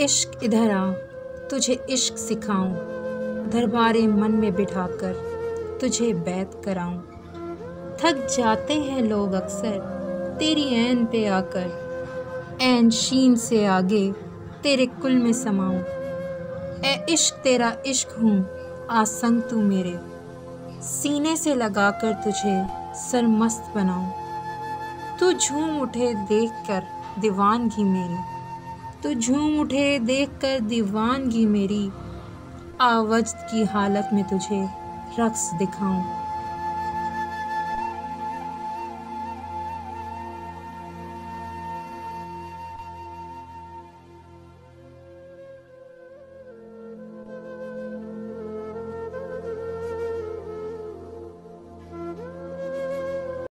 इश्क इधर आ, तुझे इश्क सिखाऊं, दरबारे मन में बिठाकर तुझे बैत कराऊं। थक जाते हैं लोग अक्सर तेरी ऐन पे आकर, ऐन शीन से आगे तेरे कुल में समाऊं। ए इश्क तेरा इश्क हूँ आसंग तू मेरे, सीने से लगाकर तुझे सरमस्त बनाऊं। तू झूम उठे देखकर दीवानगी मेरी, तू झूम उठे देखकर दीवानगी मेरी, आवज्द की हालत में तुझे रक्स दिखाऊं।